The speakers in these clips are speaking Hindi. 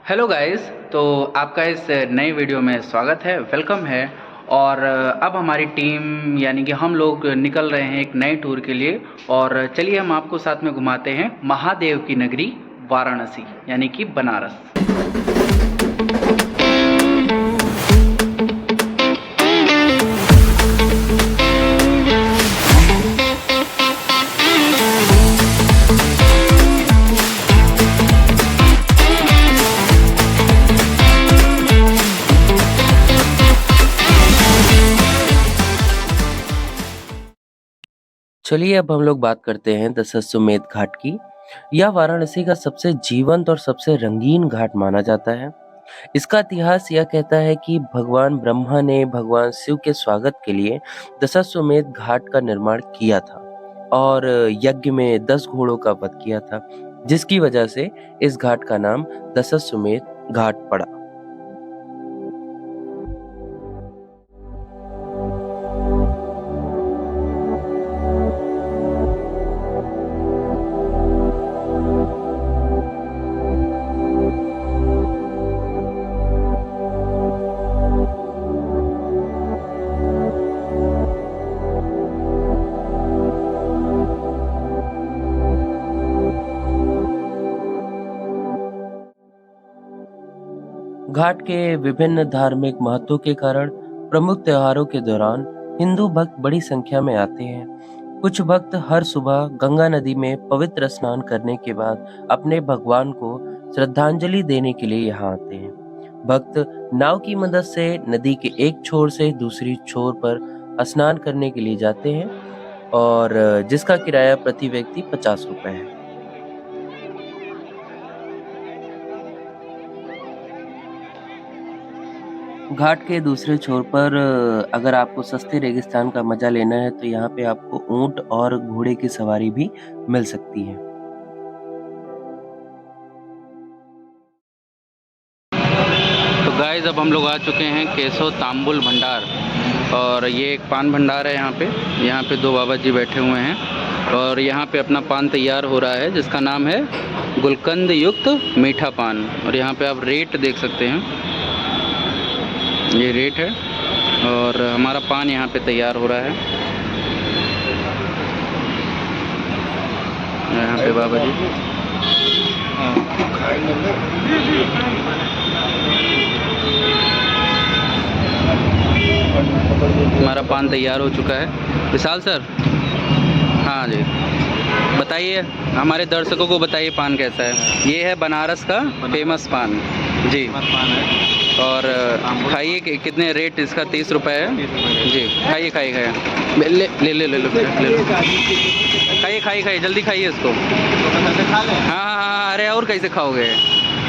Hello guys. तो आपका इस नए वीडियो में स्वागत है, वेलकम है। और अब हमारी टीम यानी कि हम लोग निकल रहे हैं एक नए टूर के लिए। और चलिए हम आपको साथ में घुमाते हैं महादेव की नगरी वाराणसी यानी कि बनारस। चलिए अब हम लोग बात करते हैं दशाश्वमेध घाट की। यह वाराणसी का सबसे जीवंत और सबसे रंगीन घाट माना जाता है। इसका इतिहास यह कहता है कि भगवान ब्रह्मा ने भगवान शिव के स्वागत के लिए दशाश्वमेध घाट का निर्माण किया था और यज्ञ में 10 घोड़ों का वध किया था, जिसकी वजह से इस घाट का नाम दशाश्वमेध घाट पड़ा। घाट के विभिन्न धार्मिक महत्व के कारण प्रमुख त्योहारों के दौरान हिंदू भक्त बड़ी संख्या में आते हैं। कुछ भक्त हर सुबह गंगा नदी में पवित्र स्नान करने के बाद अपने भगवान को श्रद्धांजलि देने के लिए यहाँ आते हैं। भक्त नाव की मदद से नदी के एक छोर से दूसरी छोर पर स्नान करने के लिए जाते हैं और जिसका किराया प्रति व्यक्ति 50 रुपए है। घाट के दूसरे छोर पर अगर आपको सस्ते रेगिस्तान का मजा लेना है तो यहाँ पे आपको ऊंट और घोड़े की सवारी भी मिल सकती है। तो गाइस अब हम लोग आ चुके हैं केशव तांबुल भंडार। और ये एक पान भंडार है। यहाँ पे दो बाबा जी बैठे हुए हैं और यहाँ पे अपना पान तैयार हो रहा है जिसका नाम है गुलकंद युक्त मीठा पान। और यहाँ पे आप रेट देख सकते हैं, ये रेट है और हमारा पान यहाँ पे तैयार हो रहा है। यहाँ पे बाबा जी हमारा पान तैयार हो चुका है। विशाल सर, हाँ जी, बताइए हमारे दर्शकों को, बताइए पान कैसा है। ये है बनारस का फेमस पान जी। और खाइए, कितने रेट इसका? 30 रुपये है जी। खाइए खाइए खाइए, ले ले ले ले लो ले लो, खाइए खाइए खाइए, जल्दी खाइए इसको। हाँ हाँ हाँ, अरे और कैसे खाओगे?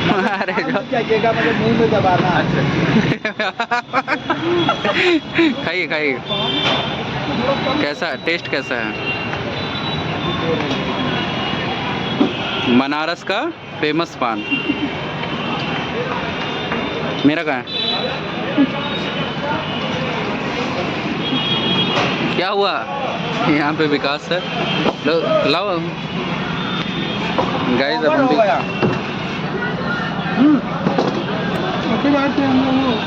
अरे मुंह में दबाना। खाइए खाइए, कैसा टेस्ट कैसा है? बनारस का फेमस पान। मेरा कहाँ है? क्या हुआ? यहाँ पे विकास सर, लाओ गाइस। अब हम भी बात है, हम लोग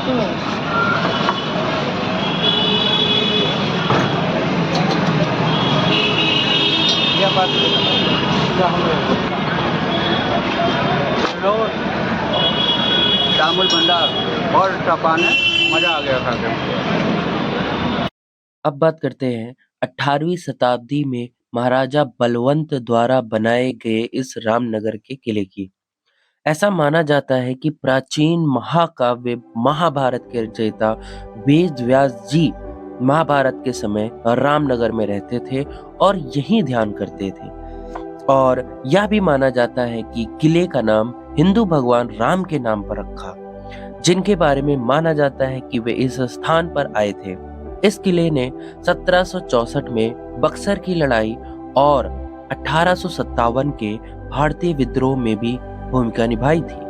क्या बात तांबुल भंडार और पान है, मजा आ गया खा के। अब बात करते हैं 18वीं शताब्दी में महाराजा बलवंत द्वारा बनाए गए इस रामनगर के किले की। ऐसा माना जाता है कि प्राचीन महाकाव्य महाभारत के रचयिता वेद व्यास जी महाभारत के समय रामनगर में रहते थे और यहीं ध्यान करते थे। और यह भी माना जाता है कि किले का नाम हिंदू भगवान राम के नाम पर रखा, जिनके बारे में माना जाता है कि वे इस स्थान पर आए थे। इस किले ने 1764 में बक्सर की लड़ाई और 1857 के भारतीय विद्रोह में भी भूमिका निभाई थी।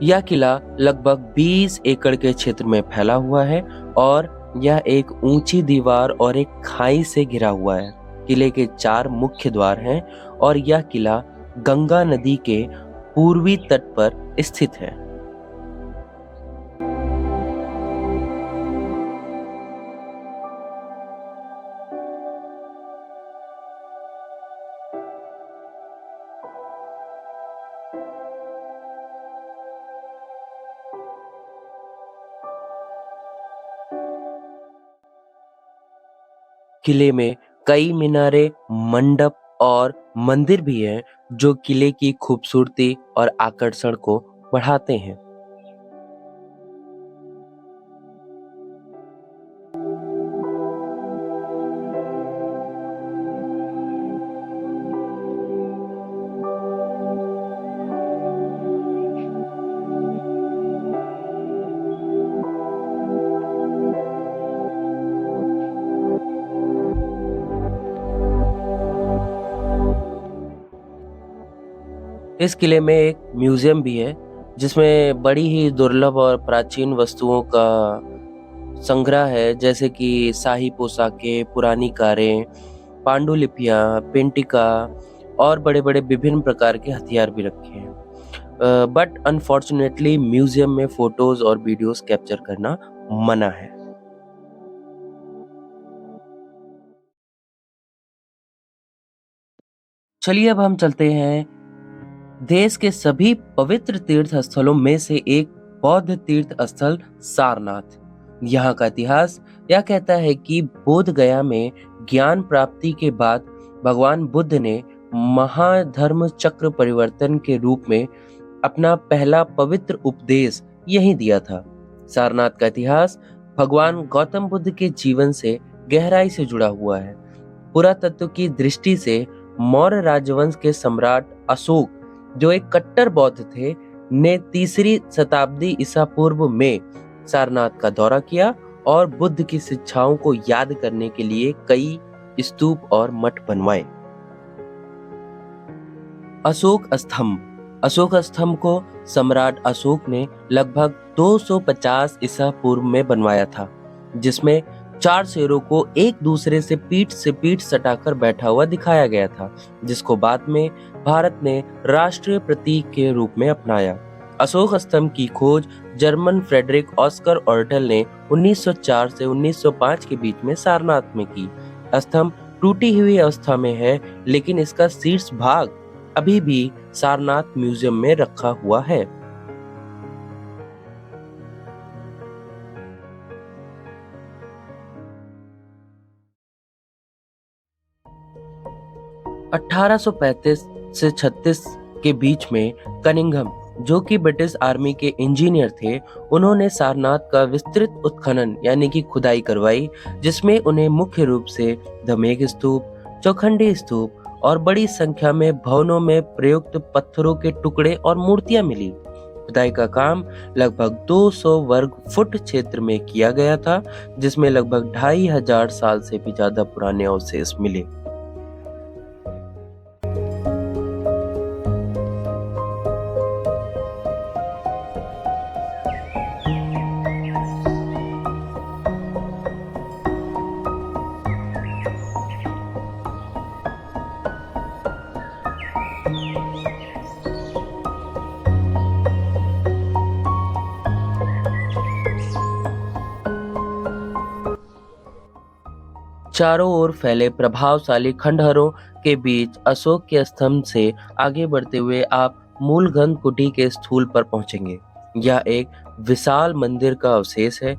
यह किला लगभग 20 एकड़ के क्षेत्र में फैला हुआ है और यह एक ऊंची दीवार और एक खाई से घिरा हुआ है। किले के 4 मुख्य द्वार हैं और यह किला गंगा नदी के पूर्वी तट पर स्थित है। किले में कई मीनारे, मंडप और मंदिर भी हैं जो किले की खूबसूरती और आकर्षण को बढ़ाते हैं। इस किले में एक म्यूजियम भी है जिसमें बड़ी ही दुर्लभ और प्राचीन वस्तुओं का संग्रह है, जैसे कि शाही पोशाकें, पुरानी कारें, पांडुलिपियां, पेंटिका और बड़े-बड़े विभिन्न प्रकार के हथियार भी रखे हैं। बट अनफॉर्चुनेटली म्यूजियम में फोटोज और वीडियोस कैप्चर करना मना है। चलिए अब हम चलते हैं देश के सभी पवित्र तीर्थ स्थलों में से एक बौद्ध तीर्थ स्थल सारनाथ। यहाँ का इतिहास यह कहता है कि बोध गया में ज्ञान प्राप्ति के बाद भगवान बुद्ध ने महाधर्म चक्र परिवर्तन के रूप में अपना पहला पवित्र उपदेश यहीं दिया था। सारनाथ का इतिहास भगवान गौतम बुद्ध के जीवन से गहराई से जुड़ा हुआ है। पुरातत्व की दृष्टि से मौर्य राजवंश के सम्राट अशोक, जो एक कट्टर बौद्ध थे, ने 3री शताब्दी ईसा पूर्व में सारनाथ का दौरा किया और बुद्ध की शिक्षाओं को याद करने के लिए कई स्तूप और मठ बनवाए। अशोक स्तंभ को सम्राट अशोक ने लगभग 250 ईसा पूर्व में बनवाया था, जिसमें 4 शेरों को एक दूसरे से पीठ सटाकर बैठा हुआ दिखाया गया था, जिसको बाद में भारत ने राष्ट्रीय प्रतीक के रूप में अपनाया। अशोक स्तंभ की खोज जर्मन फ्रेडरिक ऑस्कर ऑर्टल ने 1904 से 1905 के बीच में सारनाथ में की। स्तंभ टूटी हुई अवस्था में है, लेकिन इसका शीर्ष भाग अभी भी सारनाथ म्यूजियम में रखा हुआ है। 1835 से 36 के बीच में कनिंघम, जो कि ब्रिटिश आर्मी के इंजीनियर थे, उन्होंने सारनाथ का विस्तृत उत्खनन यानी कि खुदाई करवाई, जिसमें उन्हें मुख्य रूप से धमेक स्तूप, चौखंडी स्तूप और बड़ी संख्या में भवनों में प्रयुक्त पत्थरों के टुकड़े और मूर्तियां मिली। खुदाई का काम लगभग 200 वर्ग फुट क्षेत्र में किया गया था, जिसमें लगभग 2500 साल से भी ज्यादा पुराने अवशेष मिले। चारों ओर फैले प्रभावशाली खंडहरों के बीच अशोक के स्तंभ से आगे बढ़ते हुए आप मूलगंध कुटी के स्थूल पर पहुंचेंगे। यह एक विशाल मंदिर का अवशेष है,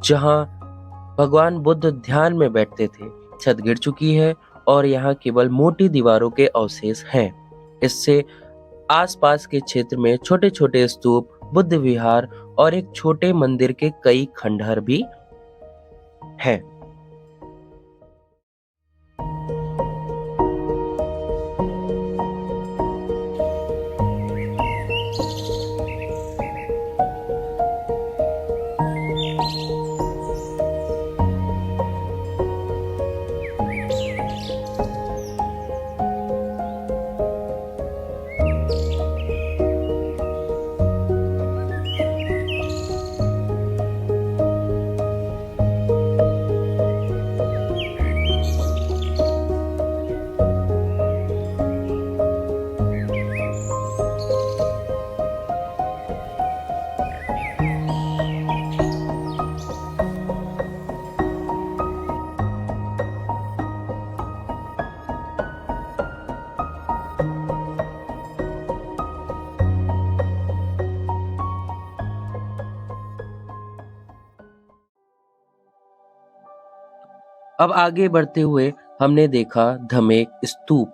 जहां भगवान बुद्ध ध्यान में बैठते थे। छत गिर चुकी है और यहाँ केवल मोटी दीवारों के अवशेष हैं। इससे आसपास के क्षेत्र में छोटे छोटे स्तूप, बुद्ध विहार और एक छोटे मंदिर के कई खंडहर भी हैं। अब आगे बढ़ते हुए हमने देखा धमेक स्तूप।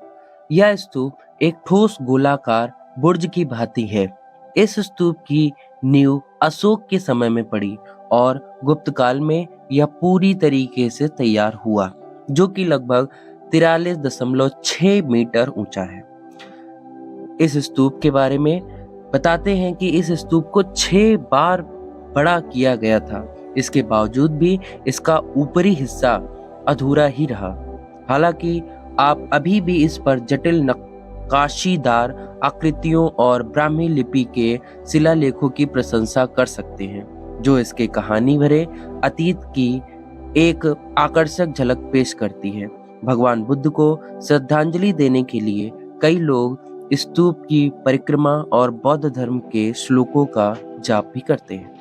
यह स्तूप एक ठोस गोलाकार बुर्ज की भांति है। इस स्तूप की नींव अशोक के समय में पड़ी और गुप्त काल में यह पूरी तरीके से तैयार हुआ, जो कि लगभग 43.6 मीटर ऊंचा है। इस स्तूप के बारे में बताते हैं कि इस स्तूप को 6 बार बड़ा किया गया था। इसके बावजूद भी इसका ऊपरी हिस्सा अधूरा ही रहा। हालांकि आप अभी भी इस पर जटिल नक्काशीदार आकृतियों और ब्राह्मी लिपि के शिलालेखों की प्रशंसा कर सकते हैं, जो इसके कहानी भरे अतीत की एक आकर्षक झलक पेश करती है। भगवान बुद्ध को श्रद्धांजलि देने के लिए कई लोग स्तूप की परिक्रमा और बौद्ध धर्म के श्लोकों का जाप भी करते हैं।